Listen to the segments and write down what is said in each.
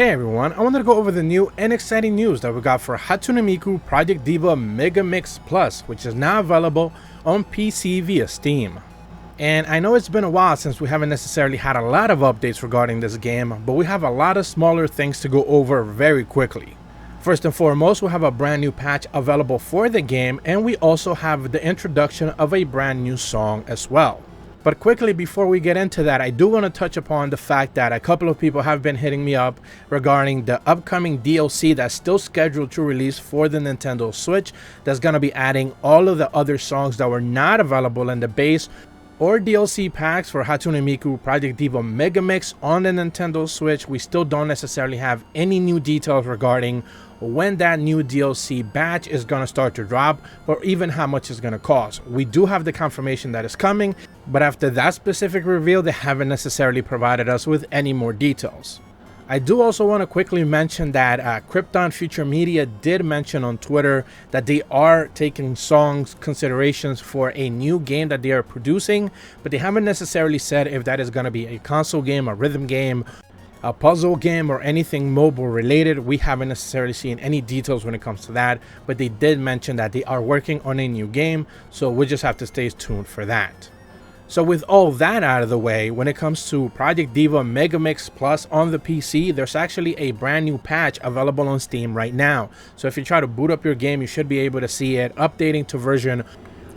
Hey everyone, I wanted to go over the new and exciting news that we got for Hatsune Miku Project Diva Megamix Plus, which is now available on PC via Steam. And I know it's been a while since we haven't necessarily had a lot of updates regarding this game, but we have a lot of smaller things to go over very quickly. First and foremost, we have a brand new patch available for the game, and we also have the introduction of a brand new song as well. But quickly before we get into that, I do want to touch upon the fact that a couple of people have been hitting me up regarding the upcoming DLC that's still scheduled to release for the Nintendo Switch, that's going to be adding all of the other songs that were not available in the base or DLC packs for Hatsune Miku Project Diva Megamix on the Nintendo Switch. We still don't necessarily have any new details regarding when that new DLC batch is going to start to drop, or even how much it's going to cost. We do have the confirmation that it's coming, but after that specific reveal, they haven't necessarily provided us with any more details. I do also want to quickly mention that Krypton Future Media did mention on Twitter that they are taking songs considerations for a new game that they are producing, but they haven't necessarily said if that is going to be a console game, a rhythm game, a puzzle game, or anything mobile related. We haven't necessarily seen any details when it comes to that, but they did mention that they are working on a new game, so we'll just have to stay tuned for that. So with all that out of the way, when it comes to Project Diva Megamix Plus on the PC, there's actually a brand new patch available on Steam right now. So if you try to boot up your game, you should be able to see it updating to version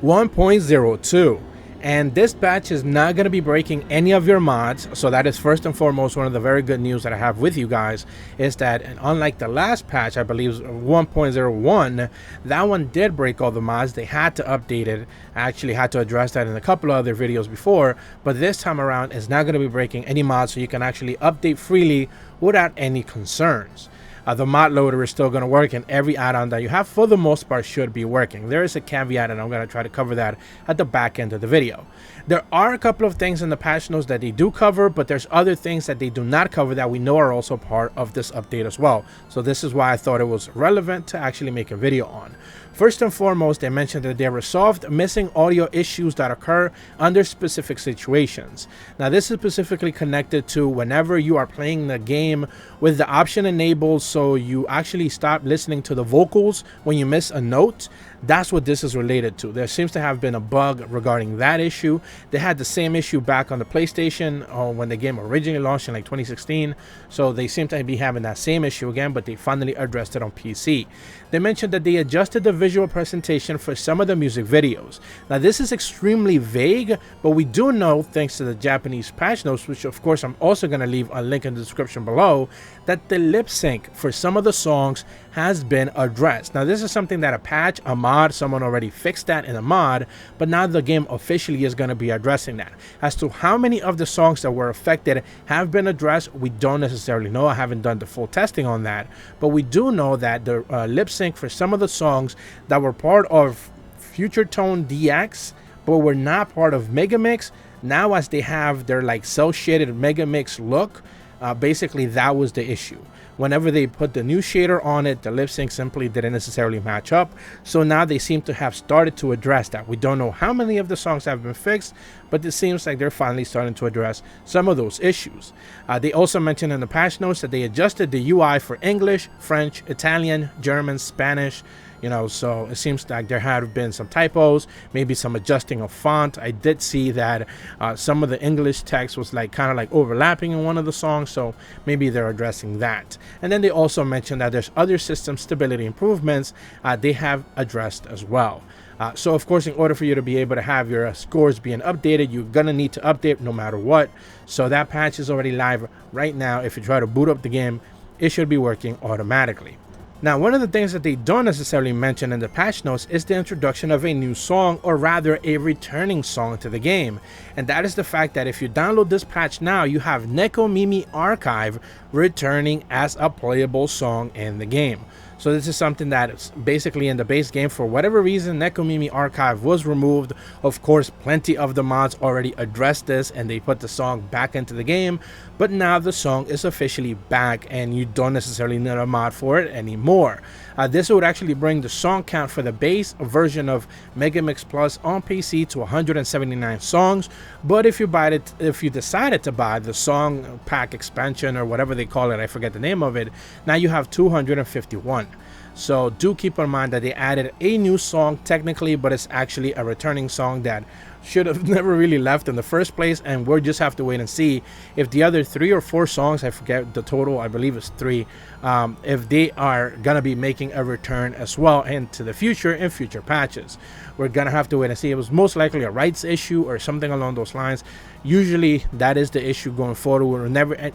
1.02. And this patch is not going to be breaking any of your mods. So that is first and foremost one of the very good news that I have with you guys, is that, and unlike the last patch, I believe 1.01, that one did break all the mods. They had to update it. I actually had to address that in a couple of other videos before, but this time around it's not going to be breaking any mods, so you can actually update freely without any concerns. The mod loader is still going to work, and every add-on that you have for the most part should be working. There is a caveat, and I'm going to try to cover that at the back end of the video. There are a couple of things in the patch notes that they do cover, but there's other things that they do not cover that we know are also part of this update as well. So this is why I thought it was relevant to actually make a video on. First and foremost, they mentioned that they resolved missing audio issues that occur under specific situations. Now, this is specifically connected to whenever you are playing the game with the option enabled, so you actually stop listening to the vocals when you miss a note. That's what this is related to. There seems to have been a bug regarding that issue. They had the same issue back on the PlayStation when the game originally launched in like 2016. So they seem to be having that same issue again, but they finally addressed it on PC. They mentioned that they adjusted the visual presentation for some of the music videos. Now, this is extremely vague, but we do know, thanks to the Japanese patch notes, which of course I'm also going to leave a link in the description below, that the lip sync for some of the songs has been addressed. Now, this is something that a patch, a mod, someone already fixed that in a mod, but now the game officially is going to be addressing that. As to how many of the songs that were affected have been addressed, we don't necessarily know. I haven't done the full testing on that, but we do know that the lip sync for some of the songs that were part of Future Tone DX but were not part of Megamix, now as they have their like cel shaded Megamix look, basically that was the issue. Whenever they put the new shader on it, the lip sync simply didn't necessarily match up. So now they seem to have started to address that. We don't know how many of the songs have been fixed, but it seems like they're finally starting to address some of those issues. They also mentioned in the patch notes that they adjusted the UI for English, French, Italian, German, Spanish. So it seems like there have been some typos, maybe some adjusting of font. I did see that some of the English text was like kind of like overlapping in one of the songs, so maybe they're addressing that. And then they also mentioned that there's other system stability improvements they have addressed as well. So of course, in order for you to be able to have your scores being updated, you're gonna need to update no matter what. So that patch is already live right now. If you try to boot up the game, it should be working automatically. Now, one of the things that they don't necessarily mention in the patch notes is the introduction of a new song, or rather a returning song to the game. And that is the fact that if you download this patch now, you have Neko Mimi Archive returning as a playable song in the game. So this is something that is basically in the base game. For whatever reason, Nekomimi Archive was removed. Of course, plenty of the mods already addressed this and they put the song back into the game, but now the song is officially back and you don't necessarily need a mod for it anymore. This would actually bring the song count for the base version of Megamix Plus on PC to 179 songs, but if you decided to buy the song pack expansion or whatever they call it, I forget the name of it, now you have 251. So do keep in mind that they added a new song technically, but it's actually a returning song that should have never really left in the first place, and we'll just have to wait and see if the other 3 or 4 songs, I forget the total, I believe it's 3, if they are gonna be making a return as well into the future in future patches. We're gonna have to wait and see. It was most likely a rights issue or something along those lines. Usually that is the issue going forward.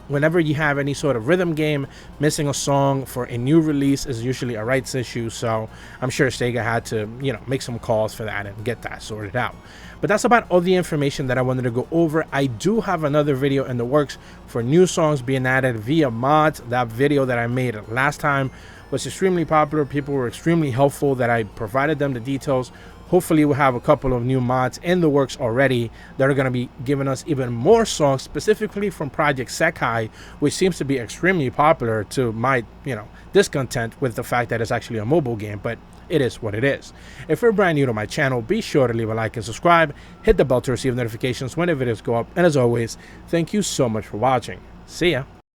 Whenever you have any sort of rhythm game missing a song for a new release is usually a rights issue, so I'm sure Sega had to, you know, make some calls for that and get that sorted out. But that's about all the information that I wanted to go over. I do have another video in the works for new songs being added via mods. That video that I made last time was extremely popular. People were extremely helpful that I provided them the details. Hopefully we'll have a couple of new mods in the works already that are going to be giving us even more songs, specifically from Project Sekai, which seems to be extremely popular to my, discontent with the fact that it's actually a mobile game, but it is what it is. If you're brand new to my channel, be sure to leave a like and subscribe, hit the bell to receive notifications when the videos go up, and as always, thank you so much for watching. See ya!